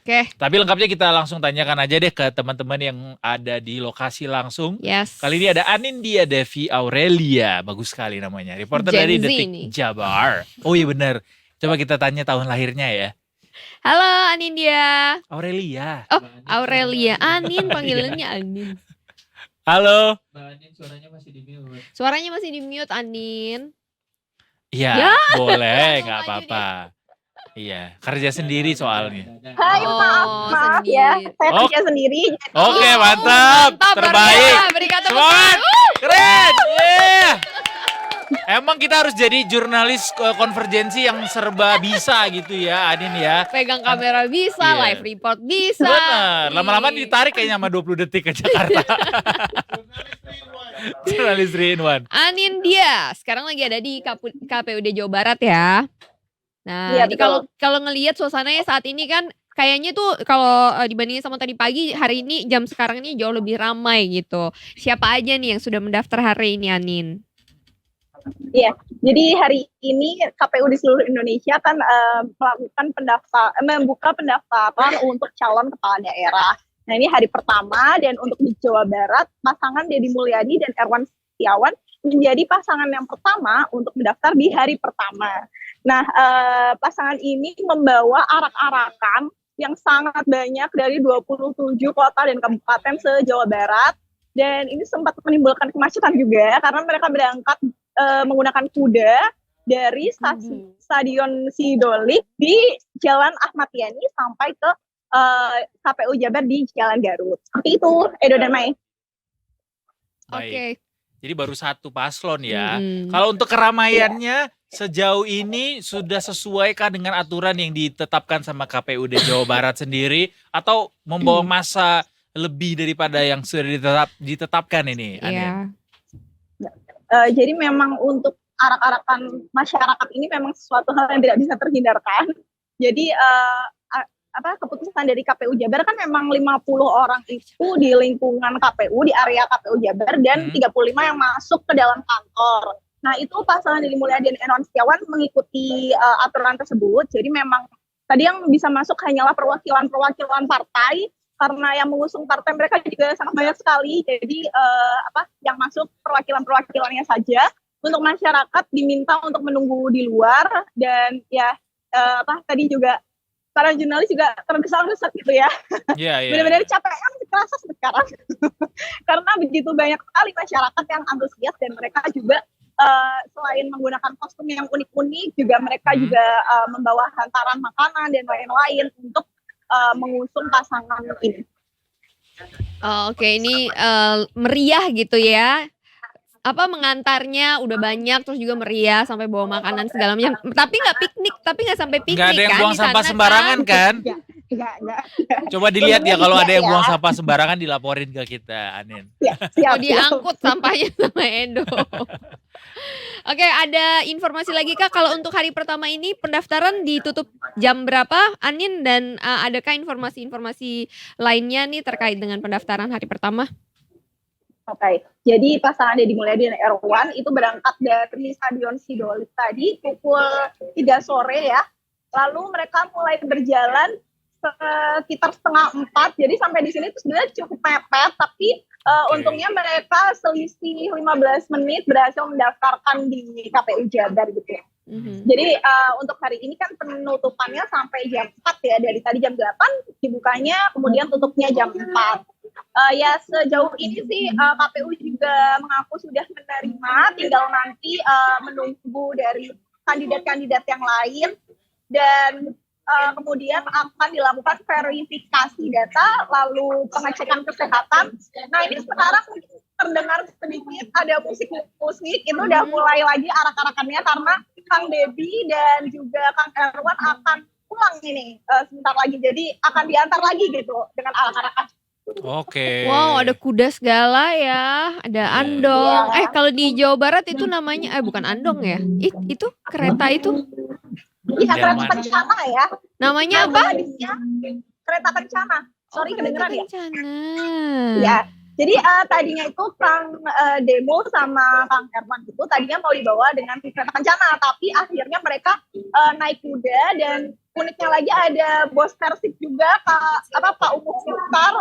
Oke. Tapi lengkapnya kita langsung tanyakan aja deh ke teman-teman yang ada di lokasi langsung. Yes. Kali ini ada Anindya Devi Aurelia, bagus sekali namanya. Reporter Gen dari Z Detik nih. Jabar. Oh iya benar. Coba kita tanya tahun lahirnya ya. Halo Anindya. Aurelia. Oh, Aurelia. Anin panggilannya Anin. Halo. Anin suaranya masih di mute. Suaranya masih di mute Anin. Iya, Ya. boleh, Mau nggak maju apa-apa. Iya, kerja sendiri soalnya. Hai, maaf ya, saya Oh. kerja sendiri. Oke, mantap. Terbaik. Berikan tepuk Semangat. tangan. Keren. Yeah. Emang kita harus jadi jurnalis konvergensi yang serba bisa gitu ya, Anin ya. Pegang kamera bisa, Iya. live report bisa. Bener, lama-lama Ih. ditarik kayaknya sama 20 detik ke Jakarta. Jurnalis 3-in-1. Anindya, sekarang lagi ada di KPUD Jawa Barat ya. Nah, Iya, ini betul. kalau ngelihat suasananya saat ini kan kayaknya tuh kalau dibandingin sama tadi pagi, hari ini jam sekarang ini jauh lebih ramai gitu. Siapa aja nih yang sudah mendaftar hari ini, Anin? Iya, jadi hari ini KPU di seluruh Indonesia kan melakukan membuka pendaftaran untuk calon kepala daerah. Nah, ini hari pertama dan untuk di Jawa Barat, pasangan Deddy Mulyadi dan Erwan Setiawan menjadi pasangan yang pertama untuk mendaftar di hari pertama. Nah, pasangan ini membawa arak-arakan yang sangat banyak dari 27 kota dan kabupaten se-Jawa Barat. Dan ini sempat menimbulkan kemacetan juga karena mereka berangkat menggunakan kuda dari Stadion Sidolik di Jalan Ahmad Yani sampai ke KPU Jabar di Jalan Garut. Seperti itu, Edo dan Mai. Oke. Jadi baru satu paslon ya. Mm-mm. Kalau untuk keramaiannya sejauh ini sudah sesuaikah dengan aturan yang ditetapkan sama KPUD Jawa Barat sendiri atau membawa masa lebih daripada yang sudah ditetapkan ini, Anin? Iya. Jadi memang untuk arak-arakan masyarakat ini memang sesuatu hal yang tidak bisa terhindarkan. Jadi keputusan dari KPU Jabar kan memang 50 orang itu di lingkungan KPU, di area KPU Jabar, dan 35 yang masuk ke dalam kantor. Nah, itu pasangan Deddy Mulyadi dan Erwan Setiawan mengikuti aturan tersebut. Jadi memang tadi yang bisa masuk hanyalah perwakilan-perwakilan partai, karena yang mengusung partai mereka juga sangat banyak sekali. Jadi yang masuk perwakilan-perwakilannya saja. Untuk masyarakat diminta untuk menunggu di luar, dan ya tadi juga para jurnalis juga tergesa-gesa gitu ya. Iya. Benar-benar capek kan kerasa sekarang. Karena begitu banyak sekali masyarakat yang antusias, dan mereka juga selain menggunakan kostum yang unik-unik, juga mereka juga membawa hantaran makanan dan lain-lain untuk mengusung pasangan ini. Oke, ini meriah gitu ya. Mengantarnya udah banyak, terus juga meriah sampai bawa makanan segala macam. Tapi nggak sampai piknik kan? Nggak ada yang buang di sana sampah sembarangan kan? Enggak. Coba dilihat ya kalau ada yang Ya. buang sampah sembarangan dilaporin ke kita, Anin. Siap. Diangkut sampahnya sama Edo. Oke, ada informasi lagi Kak, kalau untuk hari pertama ini pendaftaran ditutup jam berapa, Anin, dan adakah informasi-informasi lainnya nih terkait dengan pendaftaran hari pertama? Oke, jadi pasangan Deddy Mulyadi dan Erwan itu berangkat dari Stadion Sidolik tadi pukul 3 sore ya. Lalu mereka mulai berjalan sekitar setengah 4. Jadi sampai di sini itu sebenarnya cukup mepet, tapi untungnya mereka selisih 15 menit berhasil mendaftarkan di KPU Jabar gitu ya. Jadi untuk hari ini kan penutupannya sampai jam 4 ya, dari tadi jam 8 dibukanya, kemudian tutupnya jam 4. Ya sejauh ini sih KPU juga mengaku sudah menerima, tinggal nanti menunggu dari kandidat-kandidat yang lain, dan kemudian akan dilakukan verifikasi data, lalu pengecekan kesehatan. Nah, ini sekarang terdengar sedikit ada musik itu udah mulai lagi arak-arakannya, karena Kang Debbie dan juga Kang Erwan akan pulang ini sebentar lagi, jadi akan diantar lagi gitu dengan arak-arakan. Oke. Wow, ada kuda segala ya, ada andong. Iya. Kalau di Jawa Barat itu namanya bukan andong ya, itu kereta itu Iya, kereta kencana ya. namanya apa? Kereta kencana. Sorry, kedengeran ya? Kencana. Ya. Jadi tadinya itu Kang Demo sama Kang Erwan itu tadinya mau dibawa dengan kereta kencana, tapi akhirnya mereka naik kuda dan uniknya lagi ada bos Persib juga, Pak Umuk Mukhtar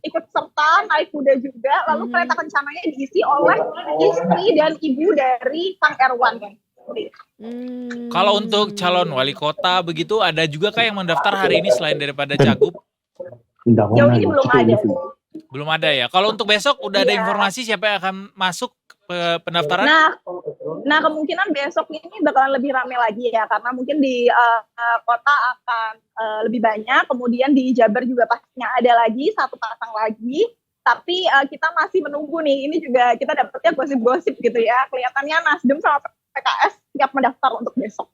ikut serta naik kuda juga. Lalu kereta kencananya diisi oleh istri dan ibu dari Kang Erwan. Kalau untuk calon wali kota begitu ada juga kah yang mendaftar hari ini selain daripada cagup? Jauh ini belum ada. Belum ada ya. Kalau untuk besok udah ada Iya. informasi siapa yang akan masuk pendaftaran? Nah, kemungkinan besok ini bakalan lebih ramai lagi ya, karena mungkin di kota akan lebih banyak, kemudian di Jabar juga pastinya ada lagi, satu pasang lagi, tapi kita masih menunggu nih, ini juga kita dapetnya gosip-gosip gitu ya, kelihatannya Nasdem sama PKS siap mendaftar untuk besok.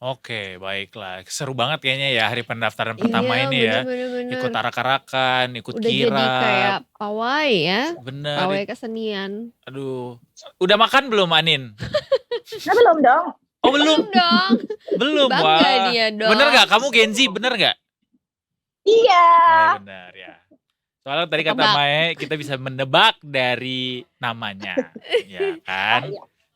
Oke, baiklah. Seru banget kayaknya ya hari pendaftaran pertama ini ya. bener. Ikut arak-arakan, ikut Udah jadi kayak kirap. pawai ya, Bener. pawai kesenian. Aduh. Udah makan belum Anin? Nah, belum dong. Oh belum? dong. Belum. Bangga Wah. dia dong. Bener gak? Kamu Gen Z bener gak? Iya. Bener ya. Soalnya tadi kata Ketebak. Mae kita bisa menebak dari namanya. Ya kan?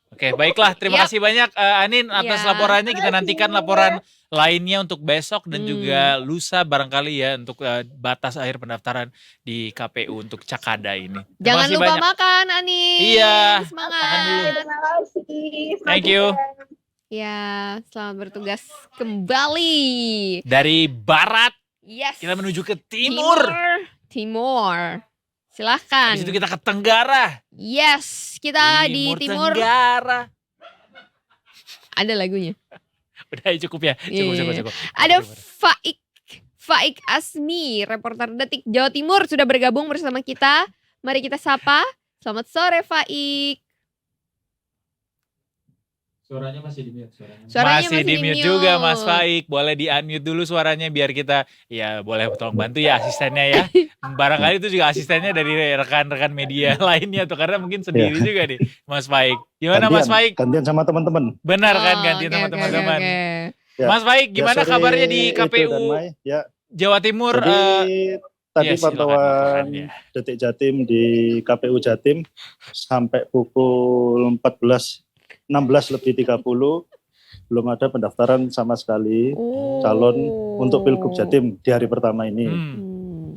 Oke, baiklah. Terima kasih banyak Anin atas Ya. laporannya. Kita nantikan laporan lainnya untuk besok dan juga lusa barangkali ya untuk batas akhir pendaftaran di KPU untuk Cakada ini. Terima Jangan kasih lupa banyak. makan, Ani. Iya, Semangat. makan dulu. Terima kasih. Thank you. Ya, selamat bertugas kembali. Dari barat Yes. kita menuju ke timur. Timur. Silahkan. Di situ kita ke tenggara. Yes, kita di timur. Tenggara. Ada lagunya. Udah cukup ya. Cukup. Ada Faik Asmi, reporter Detik Jawa Timur sudah bergabung bersama kita. Mari kita sapa. Selamat sore Faik. Suaranya masih di mute. Suaranya Masih di mute juga Mas Faik. Boleh di unmute dulu suaranya biar kita ya boleh tolong bantu ya asistennya ya. Barangkali itu juga asistennya dari rekan-rekan media lainnya tuh karena mungkin sendiri juga nih Mas Faik. Gimana Mas Faik? Gantian sama teman-teman. Benar kan Oh, ganti oke, teman-teman. oke. Ya. Mas Faik gimana sorry, kabarnya di Edo KPU dan Mai. Ya, Jawa Timur? jadi tadi ya, silakan pantauan laporannya. Detik Jatim di KPU Jatim sampai pukul 14.16 lebih 30 belum ada pendaftaran sama sekali Oh. calon untuk Pilgub Jatim di hari pertama ini.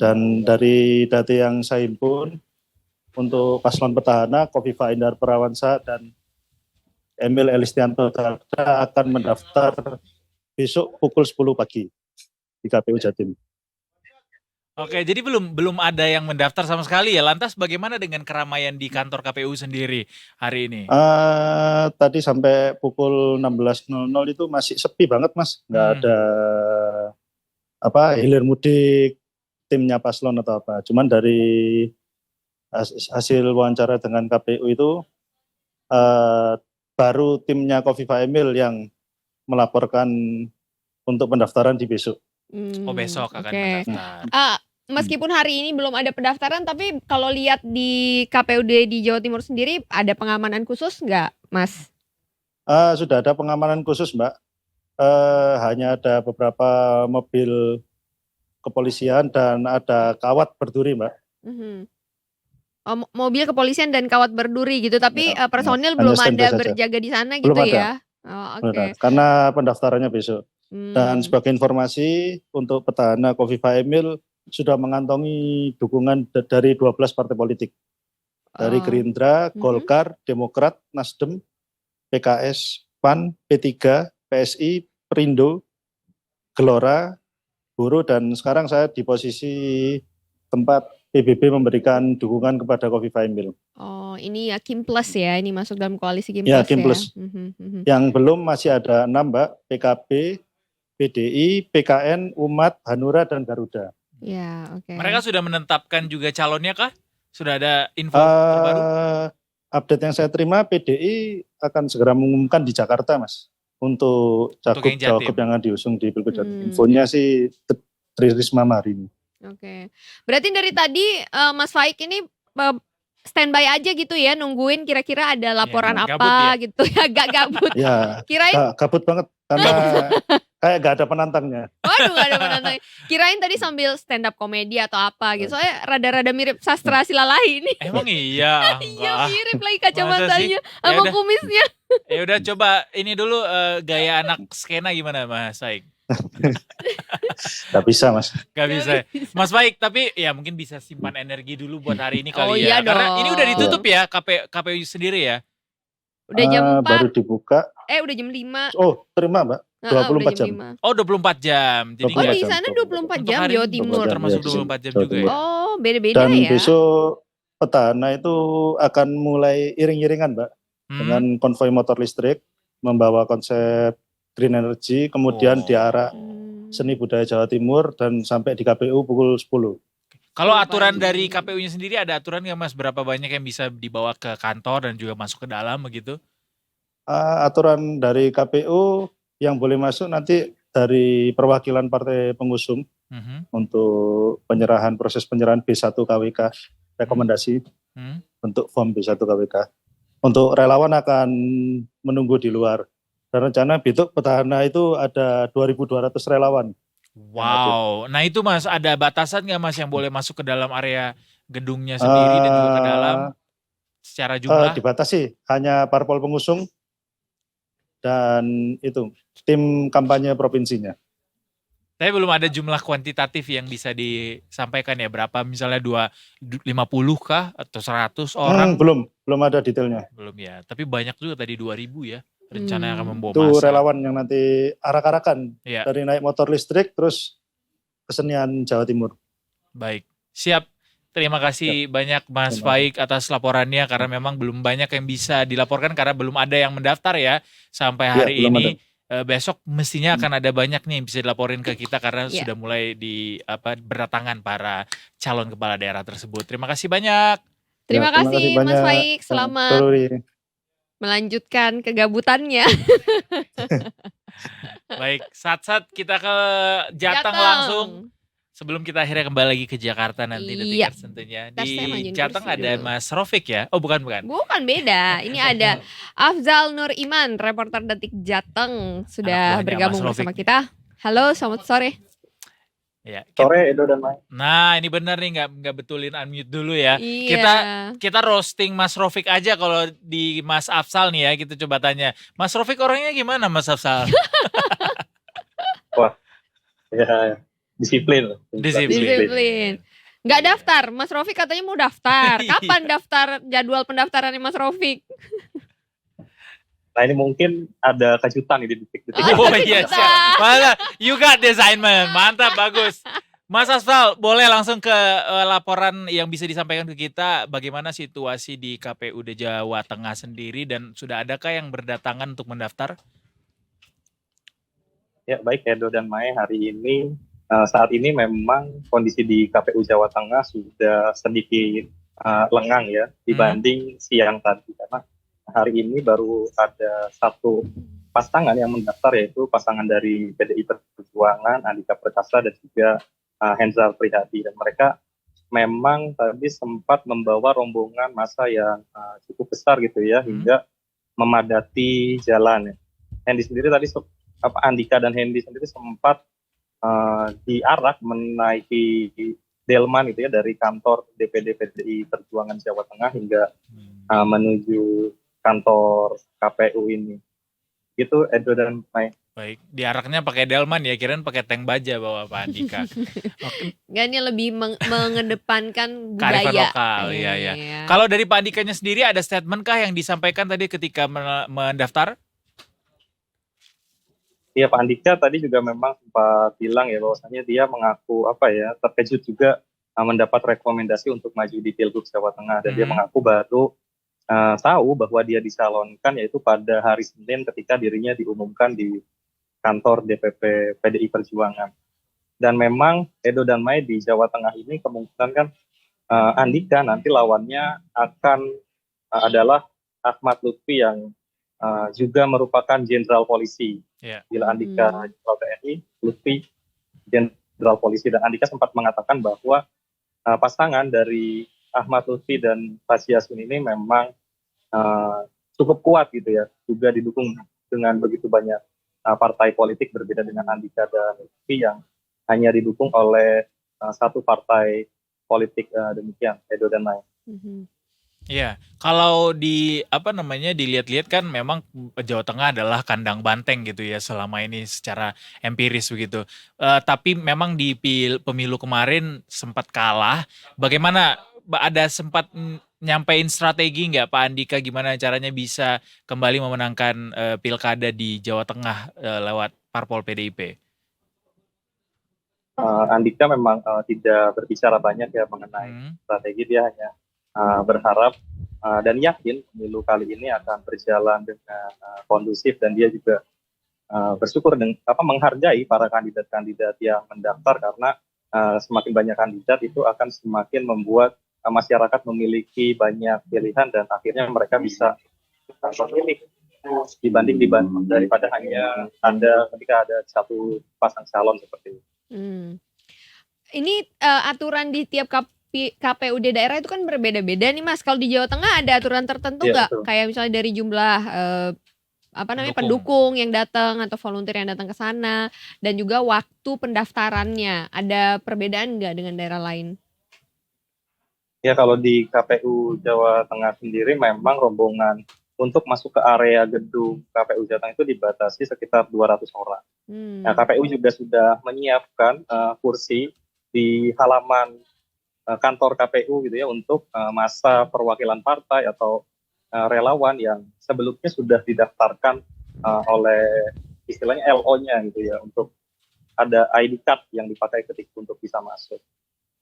Dan dari data yang saya himpun untuk paslon petahana Kofifa Indar Parawansa dan Emil Elistianto Dardak akan mendaftar besok pukul 10 pagi di KPU Jatim. Oke, jadi belum ada yang mendaftar sama sekali ya. Lantas bagaimana dengan keramaian di kantor KPU sendiri hari ini? Tadi sampai pukul 16.00 itu masih sepi banget Mas, nggak ada hilir mudik timnya paslon atau apa. Cuman dari hasil wawancara dengan KPU itu baru timnya Kofifa Emil yang melaporkan untuk pendaftaran di besok. Oh besok akan Oke. mendaftar. Meskipun hari ini belum ada pendaftaran, tapi kalau lihat di KPUD di Jawa Timur sendiri ada pengamanan khusus nggak, Mas? Sudah ada pengamanan khusus Mbak. Hanya ada beberapa mobil kepolisian dan ada kawat berduri Mbak. Oh, mobil kepolisian dan kawat berduri gitu, tapi Ya, personil hanya belum standby ada saja. berjaga di sana Belum gitu ada. ya? Oh, oke. Benar, karena pendaftarannya besok. Dan sebagai informasi untuk petahana Kofifa Emil sudah mengantongi dukungan dari 12 partai politik. Dari Gerindra, Golkar, Demokrat, Nasdem, PKS, PAN, P3, PSI, Perindo, Gelora, Buruh, dan sekarang saya di posisi tempat PBB memberikan dukungan kepada Kofifa Emil. Oh, ini ya Kim Plus ya, ini masuk dalam koalisi Kim Ya, Plus Kim ya. Plus. Yang belum masih ada 6 Mbak, PKB, PDI, PKN, Umat, Hanura, dan Garuda. Ya, oke. Mereka sudah menetapkan juga calonnya kah? Sudah ada info terbaru? Update yang saya terima, PDI akan segera mengumumkan di Jakarta Mas. Untuk yang Jatim. cagup yang akan diusung di Pilgub Jatim. Infonya sih Tri Risma Marini. Oke. Berarti dari tadi Mas Faik ini standby aja gitu ya, nungguin kira-kira ada laporan gabut apa gitu ya, gak gabut. Ya, Kirain gabut banget karena Kayak gak ada penantangnya. Waduh, gak ada penantang. Kirain tadi sambil stand up komedi atau apa gitu. Soalnya rada-rada mirip Sastra Silalahi ini. Emang iya? Iya, Enggak. mirip lagi Masa sih? kacamatanya sama Yaudah. kumisnya. Ya udah coba ini dulu gaya anak skena gimana Mas Baik? Gak bisa Mas. Gak bisa. Mas Baik, tapi ya mungkin bisa simpan energi dulu buat hari ini Oh kali iya ya. Karena ini udah dong. ditutup ya KPU sendiri ya. Udah jam 4. Baru dibuka. Udah jam 5. Oh terima Mbak. Heeh, 24 udah jam. 5. Oh 24 jam. Jadi Oh 24 di jam, sana 24 untuk jam hari Jawa ini Timur. termasuk Iya, 24 jam Jawa juga ya. Timur. Oh beda-beda Dan ya. besok petahana itu akan mulai iring-iringan Mbak. Dengan konvoi motor listrik. Membawa konsep green energy. Kemudian diarah seni budaya Jawa Timur. Dan sampai di KPU pukul 10. Kalau 10 aturan pagi. dari KPU-nya sendiri ada aturan nggak Mas? Berapa banyak yang bisa dibawa ke kantor dan juga masuk ke dalam begitu? Aturan dari KPU yang boleh masuk nanti dari perwakilan partai pengusung untuk proses penyerahan B1 KWK rekomendasi untuk form B1 KWK. Untuk relawan akan menunggu di luar. Dan rencana besok petahana itu ada 2.200 relawan. Wow, nah itu Mas ada batasan nggak Mas yang boleh masuk ke dalam area gedungnya sendiri dan juga ke dalam secara jumlah? Dibatasi hanya parpol pengusung dan itu tim kampanye provinsinya. Tapi belum ada jumlah kuantitatif yang bisa disampaikan ya, berapa misalnya 50 kah atau 100 orang? Belum ada detailnya. Belum ya, tapi banyak juga tadi 2.000 ya rencana akan membawa Itu massa. relawan yang nanti arak-arakan Ya. dari naik motor listrik terus kesenian Jawa Timur. Baik, siap. Terima kasih banyak Mas Faik atas laporannya karena memang belum banyak yang bisa dilaporkan karena belum ada yang mendaftar ya sampai hari ini. Besok mestinya akan ada banyak nih yang bisa dilaporin ke kita karena sudah mulai berdatangan para calon kepala daerah tersebut. Terima kasih banyak. Terima kasih Mas banyak. Faik, selamat melanjutkan kegabutannya. Baik, saat-saat kita ke Jateng langsung. Sebelum kita akhirnya kembali lagi ke Jakarta nanti Detikers tentunya. Di Jateng ada Mas Rofik ya? Oh bukan. Bukan, beda. Ini ada Afzal Nur Iman, reporter Detik Jateng sudah bergabung bersama kita. Halo, selamat sore. Ya, sore Edo dan Mai. Nah ini benar nih nggak betulin unmute dulu ya. Iya. Kita roasting Mas Rofik aja kalau di Mas Afzal nih ya. Kita coba tanya. Mas Rofik orangnya gimana Mas Afzal? Wah, ya disiplin. Nggak daftar, Mas Rofik katanya mau daftar. Kapan daftar jadwal pendaftarannya Mas Rofik? Nah ini mungkin ada kejutan di detik-detik. Oh iya, siap. You got the assignment. Mantap, bagus. Mas Afzal, boleh langsung ke laporan yang bisa disampaikan ke kita. Bagaimana situasi di KPUD Jawa Tengah sendiri dan sudah adakah yang berdatangan untuk mendaftar? Ya baik Edo dan Mai, hari ini saat ini memang kondisi di KPU Jawa Tengah sudah sedikit lengang ya dibanding siang tadi karena hari ini baru ada satu pasangan yang mendaftar yaitu pasangan dari PDI Perjuangan Andika Perkasa dan juga Henzal Prihadi dan mereka memang tadi sempat membawa rombongan massa yang cukup besar gitu ya hingga memadati jalan. Hendi sendiri tadi Andika dan Hendi sendiri sempat diarak menaiki delman gitu ya dari kantor DPD PDI Perjuangan Jawa Tengah hingga menuju kantor KPU ini. Gitu Edo dan Mai. Baik, diaraknya pakai delman ya, kirain pakai tank baja bawa Pak Andika. Nggak, ini lebih mengedepankan budaya. Kearifan lokal, iya. Kalau dari Pak Andikanya sendiri ada statement kah yang disampaikan tadi ketika mendaftar? Iya, Pak Andika tadi juga memang sempat bilang ya bahwasanya dia mengaku terkejut juga mendapat rekomendasi untuk maju di Pilgub Jawa Tengah dan dia mengaku baru tahu bahwa dia dicalonkan yaitu pada hari Senin ketika dirinya diumumkan di kantor DPP PDI Perjuangan. Dan memang Edo dan Mai di Jawa Tengah ini kemungkinan kan Andika nanti lawannya akan adalah Ahmad Lutfi yang juga merupakan jenderal polisi. Bila Andika jenderal TNI, Lutfi jenderal polisi, dan Andika sempat mengatakan bahwa pasangan dari Ahmad Lutfi dan Taji Yassin ini memang cukup kuat gitu ya, juga didukung dengan begitu banyak partai politik, berbeda dengan Andika dan Lutfi yang hanya didukung oleh satu partai politik, demikian Edo dan Mai. Mhm. Iya, kalau dilihat-lihat kan memang Jawa Tengah adalah kandang banteng gitu ya selama ini secara empiris begitu. Tapi memang di pemilu kemarin sempat kalah. Bagaimana ada sempat nyampein strategi nggak Pak Andika gimana caranya bisa kembali memenangkan pilkada di Jawa Tengah lewat parpol PDIP? Andika memang tidak berbicara banyak ya mengenai strategi, dia hanya berharap dan yakin pemilu kali ini akan berjalan dengan kondusif, dan dia juga bersyukur menghargai para kandidat-kandidat yang mendaftar, karena semakin banyak kandidat itu akan semakin membuat masyarakat memiliki banyak pilihan dan akhirnya mereka bisa memilih dibanding daripada hanya ketika ada satu pasang calon seperti itu. Ini aturan di tiap KPUD daerah itu kan berbeda-beda nih Mas. Kalau di Jawa Tengah ada aturan tertentu Iya, nggak? betul. Kayak misalnya dari jumlah pendukung yang datang atau volunteer yang datang ke sana, dan juga waktu pendaftarannya. Ada perbedaan nggak dengan daerah lain? Ya, kalau di KPU Jawa Tengah sendiri memang rombongan untuk masuk ke area gedung KPU Jawa Tengah itu dibatasi sekitar 200 orang. Nah, KPU juga sudah menyiapkan kursi di halaman kantor KPU gitu ya untuk masa perwakilan partai atau relawan yang sebelumnya sudah didaftarkan oleh istilahnya LO-nya gitu ya, untuk ada ID card yang dipakai ketika untuk bisa masuk.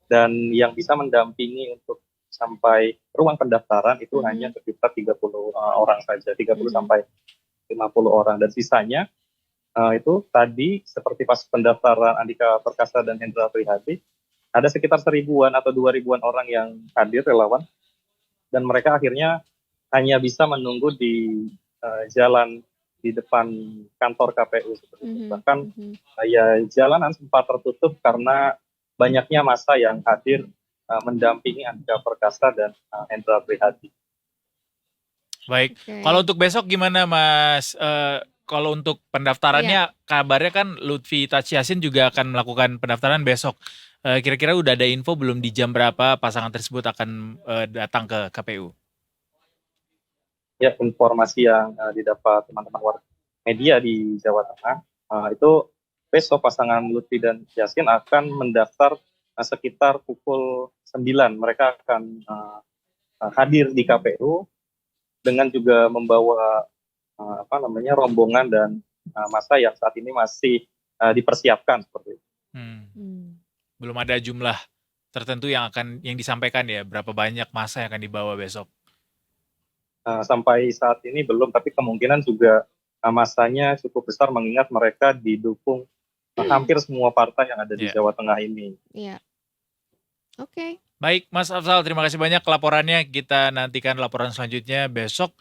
Dan yang bisa mendampingi untuk sampai ruang pendaftaran itu hanya sekitar 30 orang saja, 30 sampai 50 orang, dan sisanya itu tadi seperti pas pendaftaran Andika Perkasa dan Hendra Prihadi, ada sekitar 1.000-an atau 2.000-an orang yang hadir relawan, dan mereka akhirnya hanya bisa menunggu di jalan di depan kantor KPU seperti itu. Bahkan ya jalanan sempat tertutup karena banyaknya massa yang hadir mendampingi Andika Perkasa dan Hendra Prihadi. Baik, kalau untuk besok gimana Mas? Kalau untuk pendaftarannya, kabarnya kan Lutfi Tachiasin juga akan melakukan pendaftaran besok. Kira-kira udah ada info belum di jam berapa pasangan tersebut akan datang ke KPU? Ya, informasi yang didapat teman-teman warga media di Jawa Tengah, itu besok pasangan Lutfi dan Yasin akan mendaftar sekitar pukul 9. Mereka akan hadir di KPU dengan juga membawa rombongan dan massa yang saat ini masih dipersiapkan seperti itu. Belum ada jumlah tertentu yang disampaikan ya, berapa banyak massa yang akan dibawa besok? Sampai saat ini belum, tapi kemungkinan juga massanya cukup besar mengingat mereka didukung hampir semua partai yang ada di Jawa Tengah ini. Iya. Oke. Baik, Mas Afzal, terima kasih banyak laporannya. Kita nantikan laporan selanjutnya besok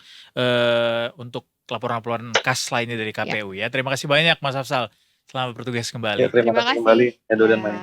untuk laporan-laporan khas lainnya dari KPU ya. Terima kasih banyak Mas Afzal. Selamat bertugas kembali. Ya, terima kasih kembali Edo dan Mai.